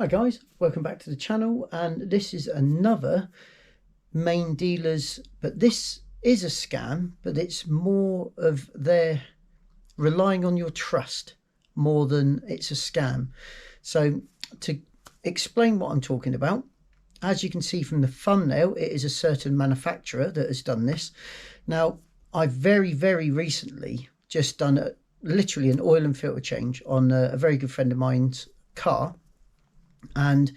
Hi guys, welcome back to the channel, and this is another main dealers, but this is a scam, but it's more of their relying on your trust more than it's a scam. So to explain what I'm talking about, as you can see from the thumbnail, it is a certain manufacturer that has done this. Now, I've very recently just done literally an oil and filter change on a very good friend of mine's car. And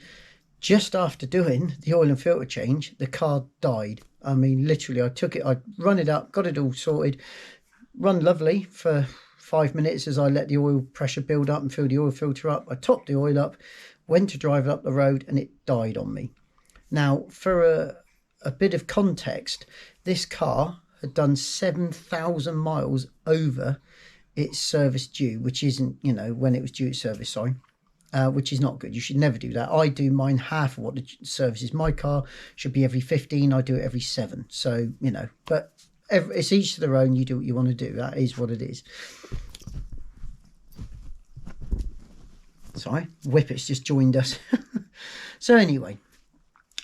just after doing the oil and filter change, the car died. I mean, literally, I took it, I run it up, got it all sorted, run lovely for 5 minutes as I let the oil pressure build up and fill the oil filter up. I topped the oil up, went to drive it up the road, and it died on me. Now, for a bit of context, this car had done 7,000 miles over its service due, which isn't, you know, when it was due its service, sorry. Which is not good. You should never do that. I do mine half of what the service is. My car should be every 15. I do it every 7. So, you know, but it's each to their own. You do what you want to do. That is what it is. Sorry, Whippet's just joined us. So anyway,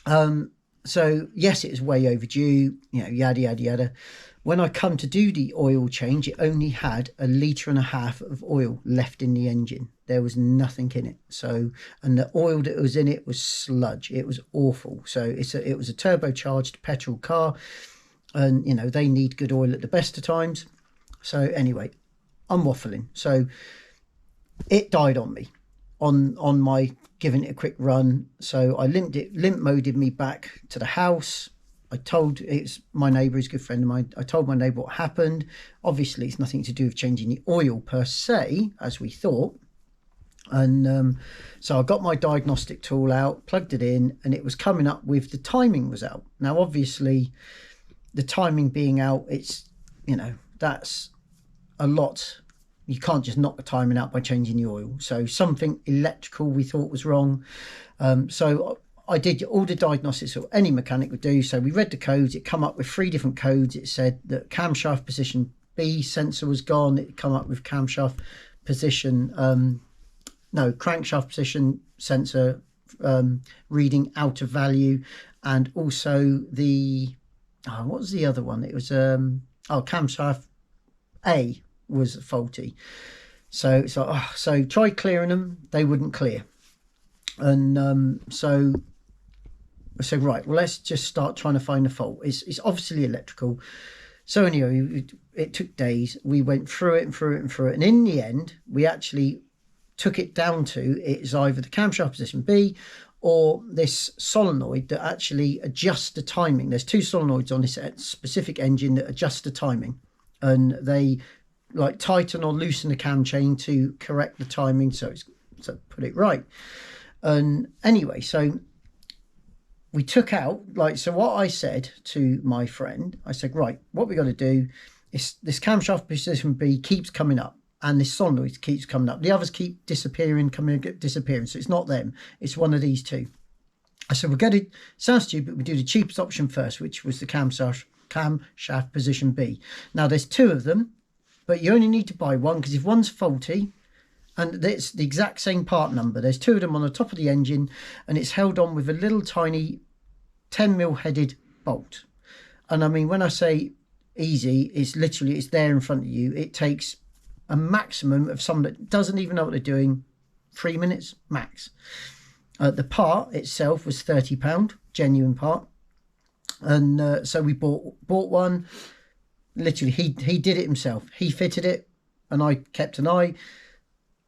so yes, it is way overdue, you know, yada, yada, yada. When I come to do the oil change, it only had 1.5 litres of oil left in the engine. There was nothing in it. So, and the oil that was in it was sludge. It was awful. So it was a turbocharged petrol car, and you know, they need good oil at the best of times. So anyway, I'm waffling. So it died on me on my giving it a quick run. So I limp moded me back to the house. I told, it's my neighbour, he's a good friend of mine. I told my neighbour what happened. Obviously, it's nothing to do with changing the oil per se, as we thought. And so I got my diagnostic tool out, plugged it in, and it was coming up with the timing was out. Now, obviously, the timing being out, it's, you know, that's a lot. You can't just knock the timing out by changing the oil. So something electrical we thought was wrong. So I did all the diagnostics that any mechanic would do. So we read the codes. It come up with 3 different codes. It said that camshaft position B sensor was gone. It come up with camshaft position, crankshaft position sensor reading out of value, and also the what was the other one? It was camshaft A was faulty. So tried clearing them. They wouldn't clear, and so I said, right, well, let's just start trying to find the fault. It's obviously electrical. So anyway, it took days. We went through it. And in the end, we actually took it down to it's either the camshaft position B or this solenoid that actually adjusts the timing. There's 2 solenoids on this specific engine that adjust the timing. And they like tighten or loosen the cam chain to correct the timing. So put it right. And anyway, so we took out, so what I said to my friend, I said, right, what we got to do is this camshaft position B keeps coming up and this solenoid keeps coming up. The others keep disappearing, disappearing. So it's not them, it's one of these 2. I said, we're going to, sounds stupid, we do the cheapest option first, which was the camshaft position B. Now there's 2 of them, but you only need to buy one, because if one's faulty, and it's the exact same part number. There's 2 of them on the top of the engine, and it's held on with a little tiny 10mm headed bolt. And I mean, when I say easy, it's literally, it's there in front of you. It takes a maximum of someone that doesn't even know what they're doing, 3 minutes max. The part itself was £30, genuine part. And so we bought one. Literally, he did it himself. He fitted it, and I kept an eye.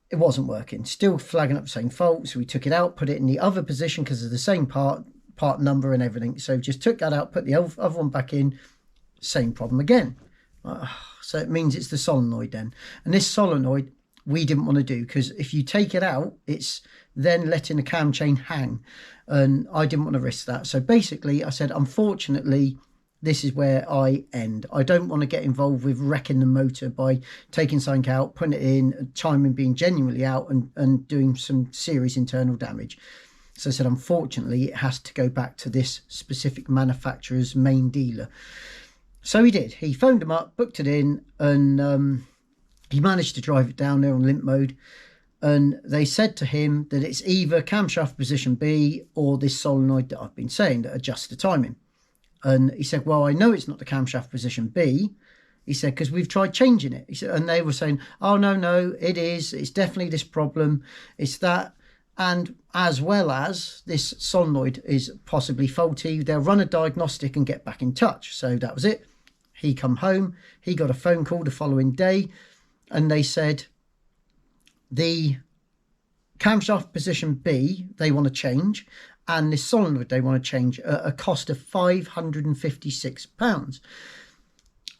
It wasn't working, still flagging up the same fault. So we took it out, put it in the other position because of the same part number and everything. So just took that out, put the other one back in, same problem again. So it means it's the solenoid then. And this solenoid we didn't want to do, because if you take it out, it's then letting the cam chain hang, and I didn't want to risk that. So basically I said, unfortunately, this is where I end. I don't want to get involved with wrecking the motor by taking something out, putting it in, timing being genuinely out, and doing some serious internal damage. So I said, unfortunately, it has to go back to this specific manufacturer's main dealer. So he did. He phoned them up, booked it in, and he managed to drive it down there on limp mode. And they said to him that it's either camshaft position B or this solenoid that I've been saying that adjusts the timing. And he said, well, I know it's not the camshaft position B. He said, because we've tried changing it. He said, and they were saying, oh, no, it is. It's definitely this problem. It's that. And as well as this solenoid is possibly faulty, they'll run a diagnostic and get back in touch. So that was it. He come home. He got a phone call the following day. And they said, the camshaft position B, they want to change. And this solenoid, they want to change at a cost of £556.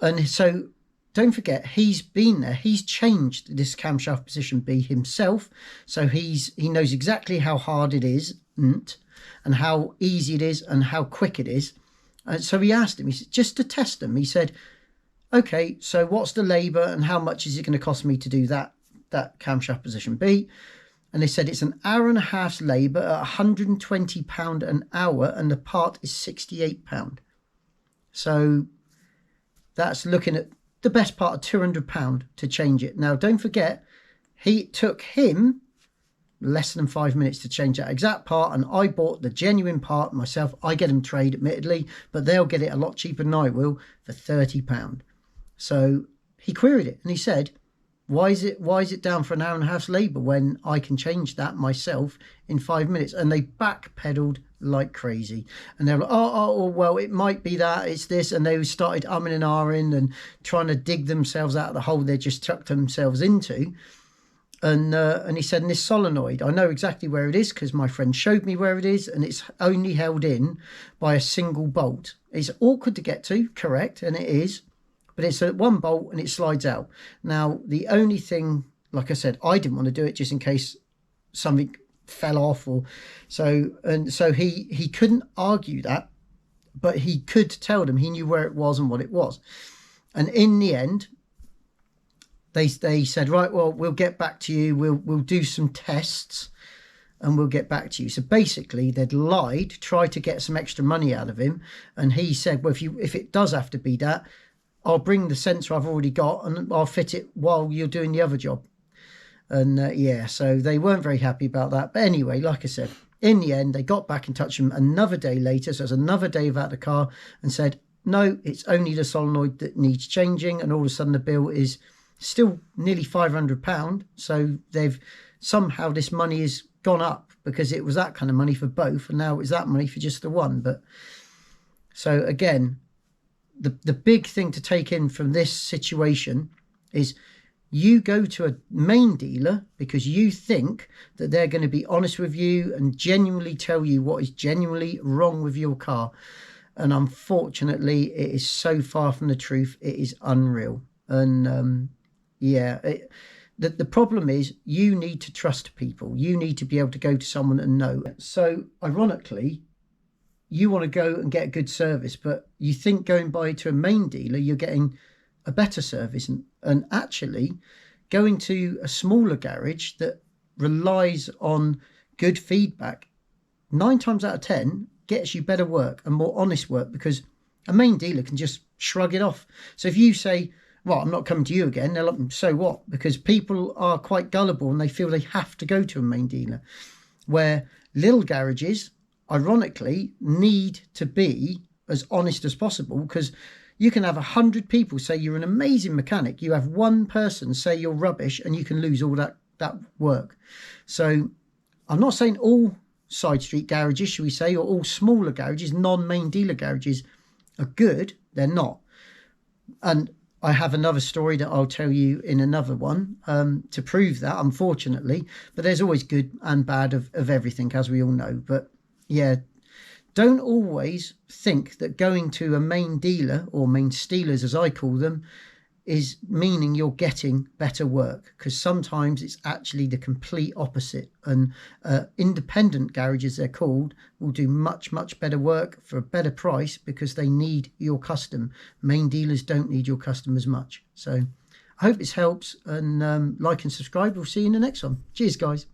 And so don't forget, he's been there. He's changed this camshaft position B himself. So he knows exactly how hard it is and how easy it is and how quick it is. And so he asked him, he said, just to test him, he said, okay, so what's the labour and how much is it going to cost me to do that camshaft position B? And they said it's an hour and a half's labour at £120 an hour and the part is £68. So that's looking at the best part of £200 to change it. Now, don't forget, it took him less than 5 minutes to change that exact part, and I bought the genuine part myself. I get them trade, admittedly, but they'll get it a lot cheaper than I will for £30. So he queried it and he said, why is it down for an hour and a half's labour when I can change that myself in 5 minutes? And they backpedaled like crazy. And they were like, oh, well, it might be that, it's this. And they started umming and ahhing and trying to dig themselves out of the hole they just tucked themselves into. And he said, and this solenoid, I know exactly where it is because my friend showed me where it is, and it's only held in by a single bolt. It's awkward to get to, correct, and it is. But it's at one bolt and it slides out. Now, the only thing, like I said, I didn't want to do it just in case something fell off or so. And so he couldn't argue that, but he could tell them he knew where it was and what it was. And in the end, they said, right, well, we'll get back to you. We'll do some tests and we'll get back to you. So basically, they'd lied, tried to get some extra money out of him. And he said, well, if it does have to be that, I'll bring the sensor I've already got and I'll fit it while you're doing the other job. And yeah, so they weren't very happy about that. But anyway, like I said, in the end, they got back in touch with him another day later. So it was another day without the car, and said, no, it's only the solenoid that needs changing. And all of a sudden the bill is still nearly £500. So they've somehow, this money has gone up because it was that kind of money for both. And now it's that money for just the one. But so again, the big thing to take in from this situation is you go to a main dealer because you think that they're going to be honest with you and genuinely tell you what is genuinely wrong with your car. And unfortunately, it is so far from the truth. It is unreal. And the problem is you need to trust people. You need to be able to go to someone and know. So ironically, you want to go and get a good service, but you think going by to a main dealer, you're getting a better service. And actually, going to a smaller garage that relies on good feedback, 9 times out of 10 gets you better work and more honest work, because a main dealer can just shrug it off. So if you say, well, I'm not coming to you again, they're like, so what? Because people are quite gullible and they feel they have to go to a main dealer, where little garages, ironically, need to be as honest as possible, because you can have 100 people say you're an amazing mechanic. You have one person say you're rubbish and you can lose all that work. So I'm not saying all side street garages, should we say, or all smaller garages, non-main dealer garages are good. They're not. And I have another story that I'll tell you in another one to prove that, unfortunately. But there's always good and bad of everything, as we all know. But yeah, don't always think that going to a main dealer, or main stealers as I call them, is meaning you're getting better work, because sometimes it's actually the complete opposite. And independent garages, they're called, will do much, much better work for a better price because they need your custom. Main dealers don't need your custom as much. So I hope this helps, and like and subscribe. We'll see you in the next one. Cheers, guys.